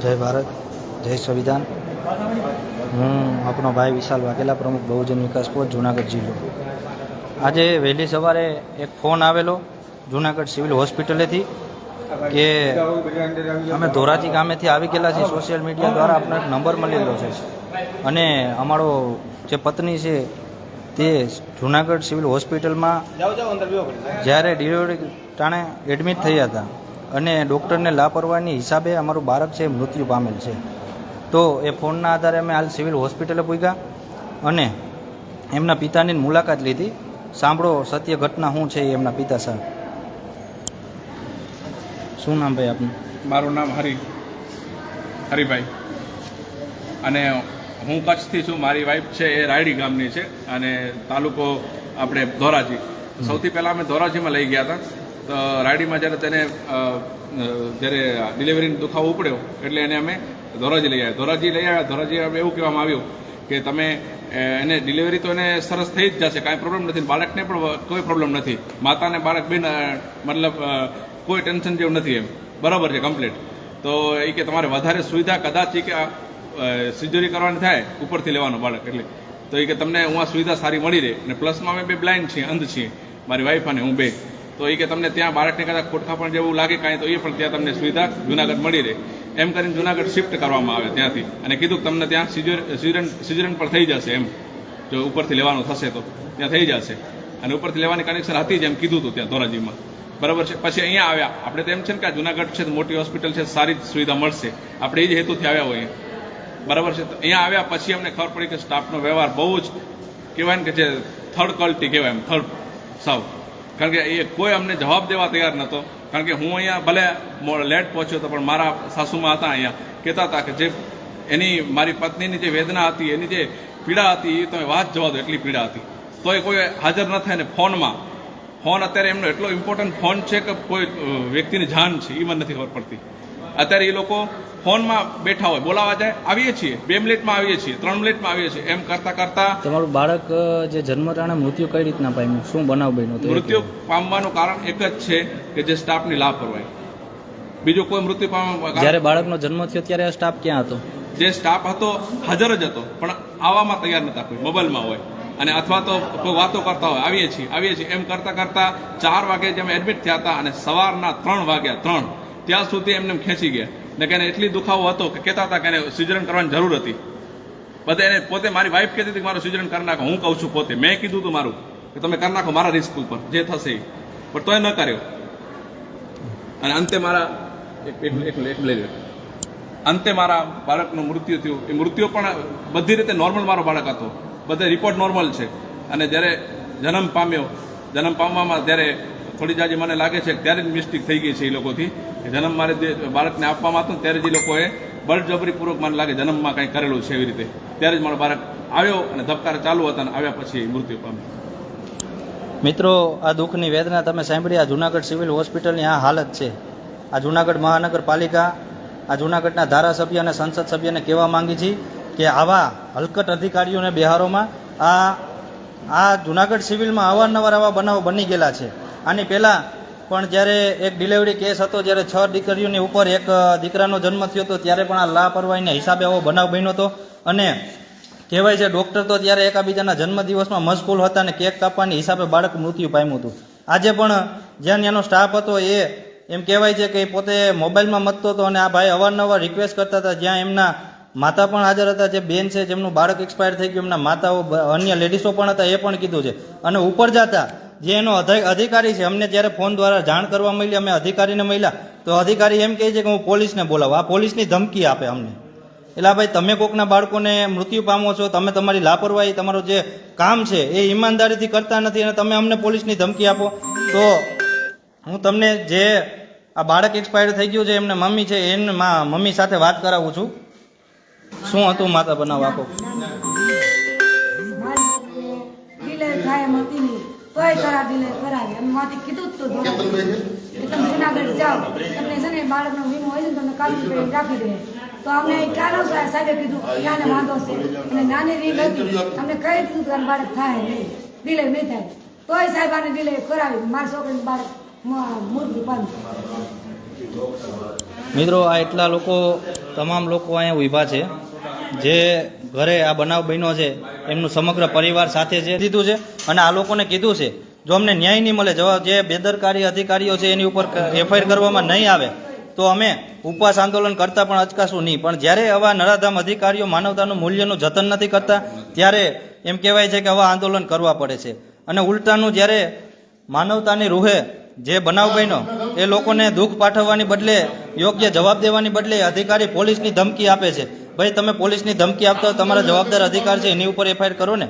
જય ભારત, જય સંવિધાન। હું આપનો ભાઈ વિશાલ વાઘેલા, પ્રમુખ બહુજન વિકાસ પોસ્ટ જુનાગઢ જિલ્લો। આજે વહેલી સવારે એક ફોન આવેલો જુનાગઢ સિવિલ હોસ્પિટલેથી કે અમે ધોરાજી ગામેથી આવી ગયેલા છીએ, સોશિયલ મીડિયા દ્વારા આપણો એક નંબર મળેલો છે અને અમારો જે પત્ની છે તે જુનાગઢ સિવિલ હોસ્પિટલમાં જ્યારે ડિલિવરી ટાણે એડમિટ થયા હતા અને ડૉક્ટરને લાપરવાહીની હિસાબે અમારું બાળક છે મૃત્યુ પામેલ છે। તો એ ફોનના આધારે અમે હાલ સિવિલ હોસ્પિટલે પૂગ્યા અને એમના પિતાની મુલાકાત લીધી। સાંભળો સત્ય ઘટના શું છે એમના પિતા સાહેબ। શું નામ ભાઈ આપનું? મારું નામ હરિભાઈ અને હું કચ્છથી છું। મારી વાઈફ છે એ રાયડી ગામની છે અને તાલુકો આપણે ધોરાજી। સૌથી પહેલાં અમે ધોરાજીમાં લઈ ગયા હતા। તો રાયડીમાં જ્યારે તેને જ્યારે ડિલિવરીનો દુખાવો ઉપડ્યો એટલે એને અમે ધોરાજી લઈ આવ્યા। ધોરાજી અમે એવું કહેવામાં આવ્યું કે તમે એને ડિલિવરી તો એને સરસ થઈ જ જશે, કાંઈ પ્રોબ્લેમ નથી, બાળકને પણ કોઈ પ્રોબ્લેમ નથી, માતાને બાળક બી મતલબ કોઈ ટેન્શન જેવું નથી, એમ બરાબર છે કમ્પ્લીટ। તો એ કે તમારે વધારે સુવિધા કદાચ કે સિઝરી કરવાની થાય ઉપરથી લેવાનું બાળક એટલે તો એ કે તમને હું આ સુવિધા સારી મળી રહે અને પ્લસમાં અમે બે બ્લાઇન્ડ છીએ, અંધ છીએ, મારી વાઈફ અને હું બે। તો એ કે તમને ત્યાં બાળકને કદાચ ખોટખા પણ જેવું લાગે કાંઈ તો એ પણ ત્યાં તમને સુવિધા જુનાગઢ મળી રહે એમ કરીને જુનાગઢ શિફ્ટ કરવામાં આવે ત્યાંથી અને કીધું કે તમને ત્યાં સિઝરન પણ થઈ જશે, એમ જો ઉપરથી લેવાનું થશે તો ત્યાં થઈ જશે અને ઉપરથી લેવાની કનેક્શન હતી જ એમ કીધું હતું ત્યાં ધોરાજીમાં, બરાબર છે। પછી અહીંયા આવ્યા આપણે તો એમ છે ને કે જુનાગઢ છે મોટી હોસ્પિટલ છે, સારી સુવિધા મળશે, આપણે એ જ હેતુથી આવ્યા હોઈએ, બરાબર છે। તો અહીંયા આવ્યા પછી અમને ખબર પડી કે સ્ટાફનો વ્યવહાર બહુ જ કહેવાય ને કે જે થર્ડ ક્વોલિટી કહેવાય, એમ થર્ડ સાવ, કારણ કે એ કોઈ અમને જવાબ દેવા તૈયાર નહોતો। કારણ કે હું અહીંયા ભલે લેટ પહોંચ્યો હતો પણ મારા સાસુમાં હતા અહીંયા કહેતા હતા કે જે એની મારી પત્નીની જે વેદના હતી, એની જે પીડા હતી એ તમે વાત જવા દો, એટલી પીડા હતી, તો એ કોઈ હાજર ન થાય ને ફોન અત્યારે એમનો એટલો ઇમ્પોર્ટન્ટ ફોન છે કે કોઈ વ્યક્તિની જાન છે એ મને નથી ખબર પડતી। અત્યારે એ લોકો ફોનમાં બેઠા હોય, બોલાવા જાય આવીએ છીએ, 2 મિનિટમાં આવીએ છીએ, 3 મિનિટમાં આવીએ છીએ, એમ કરતા તમારું બાળક જે જન્મટાણે મૃત્યુ કઈ રીતના પામ્યું, શું બનાવ બન્યો? મૃત્યુ પામવાનું કારણ એક જ છે કે જે સ્ટાફની લાપરવાહી, બીજું કોઈ મૃત્યુ પામવા જ્યારે બાળકનો જન્મ થયો ત્યારે સ્ટાફ ક્યાં હતો? જે સ્ટાફ હતો હાજર જ હતો પણ આવવામાં તૈયાર નતા, કોઈ મોબાઈલમાં હોય અને અથવા તો કોઈ વાતો કરતા હોય, આવીએ છીએ એમ કરતા 4 વાગે જે અમે એડમિટ થયા હતા અને સવારના 3 વાગ્યા ત્યાં સુધી એમને ખેંચી ગયા ને કે એને એટલી દુખાવો હતો કે કહેતા હતા કે એને સિઝરન કરવાની જરૂર હતી। બધા એને પોતે મારી વાઈફ કહેતી હતી કે મારું સિઝરન કરી નાખો, હું કહું છું પોતે, મેં કીધું હતું મારું કે તમે કરી નાખો મારા રિસ્ક ઉપર જે થશે એ, પણ તોય ન કર્યો અને અંતે મારા અંતે મારા બાળકનું મૃત્યુ થયું। એ મૃત્યુ પણ બધી રીતે નોર્મલ મારો બાળક હતો, બધા રિપોર્ટ નોર્મલ છે અને જ્યારે જન્મ પામવામાં જ્યારે થોડી જાજી મને લાગે છે ત્યારે જ મિસ્ટેક થઈ ગઈ છે એ લોકોથી કે જન્મ મારે બાળકને આપવામાં હતો ત્યારે જ એ લોકોએ બળજબરીપૂર્વક મને લાગે જન્મમાં કંઈ કરેલું છે એવી રીતે, ત્યારે જ મારો બાળક આવ્યો અને ધબકાર ચાલુ હતા અને આવ્યા પછી મૃત્યુ પામ્યો। મિત્રો, આ દુઃખની વેદના તમે સાંભળી, આ જુનાગઢ સિવિલ હોસ્પિટલની આ હાલત છે। આ જુનાગઢ મહાનગરપાલિકા, આ જુનાગઢના ધારાસભ્ય અને સંસદ સભ્યને કહેવા માંગી છીએ કે આવા હલકટ અધિકારીઓને બિહારોમાં આ જુનાગઢ સિવિલમાં અવારનવાર આવા બનાવો બની ગયેલા છે। આની પહેલાં પણ જ્યારે એક ડિલિવરી કેસ હતો, જ્યારે 6 દીકરીઓની ઉપર એક દીકરાનો જન્મ થયો હતો ત્યારે પણ આ લાપરવાહીના હિસાબે આવો બનાવ બન્યો હતો અને કહેવાય છે ડૉક્ટર તો ત્યારે એકાબીજાના જન્મદિવસમાં મશગુલ હતા અને કેક કાપવાની હિસાબે બાળક મૃત્યુ પામ્યું હતું। આજે પણ જ્યાં ત્યાંનો સ્ટાફ હતો એ એમ કહેવાય છે કે એ પોતે મોબાઈલમાં મથતો હતો અને આ ભાઈ અવારનવાર રિક્વેસ્ટ કરતા હતા, જ્યાં એમના માતા પણ હાજર હતા, જે બેન છે જેમનું બાળક એક્સપાયર થઈ ગયું, એમના માતાઓ અન્ય લેડીઝો પણ હતા, એ પણ કીધું છે। અને ઉપર જતા જે એનો અધિકારી છે, અમને જ્યારે ફોન દ્વારા જાણ કરવા મળી, અમે અધિકારીને મળ્યા તો અધિકારી એમ કહે છે કે હું પોલીસને બોલાવું, આ પોલીસની ધમકી આપે અમને। એટલે ભાઈ તમે કોકના બાળકોને મૃત્યુ પામો છો, તમે તમારી લાપરવાહી, તમારું જે કામ છે એ ઈમાનદારીથી કરતા નથી અને તમે અમને પોલીસની ધમકી આપો, તો હું તમને જે આ બાળક એક્સપાયર થઈ ગયું છે એમને મમ્મી છે એને મમ્મી સાથે વાત કરાવું છું। શું હતું માતા બનાવ આખો? તોય કરાવી અમે માથી કીધું જ તો કે તમે જુનાગઢ જાઓ, તમને છે ને બાળકનો વીમો હોય છે ને તમને કાપી રાખી દે, તો અમને ચાલો સાહેબે કીધું ત્યાંને વાંધો છે અને નાની રીત હતી, અમને કહી દીધું કે બાળક થાય નહીં, ડિલે નહીં થાય, તોય સાહેબ આને ડિલે કરાવી, મારી છોકરીનું બાળક મુરગી બંધ. મિત્રો આ એટલા લોકો તમામ લોકો અહીંયા ઊભા છે જે ઘરે આ બનાવ બન્યો છે એમનું સમગ્ર પરિવાર સાથે જે દીધું છે અને આ લોકોને કીધું છે જો અમને ન્યાય નહીં મળે જવાબ જે બેદરકારી અધિકારીઓ છે એની ઉપર એફઆઈઆર કરવામાં નહીં આવે તો અમે ઉપવાસ આંદોલન કરતા પણ અચકાશું નહીં. પણ જ્યારે આવા નરાધામ અધિકારીઓ માનવતાનું મૂલ્યનું જતન નથી કરતા ત્યારે એમ કહેવાય છે કે આવા આંદોલન કરવા પડે છે. અને ઉલટાનું જ્યારે માનવતાની રૂહે જે બનાવ બન્યો એ લોકોને દુઃખ પાઠવવાની બદલે યોગ્ય જવાબ દેવાની બદલે અધિકારી પોલીસની ધમકી આપે છે. ભાઈ તમે પોલીસની ધમકી આપતા હોય તમારા જવાબદાર અધિકાર છે એની ઉપર એફઆઈઆર કરો ને.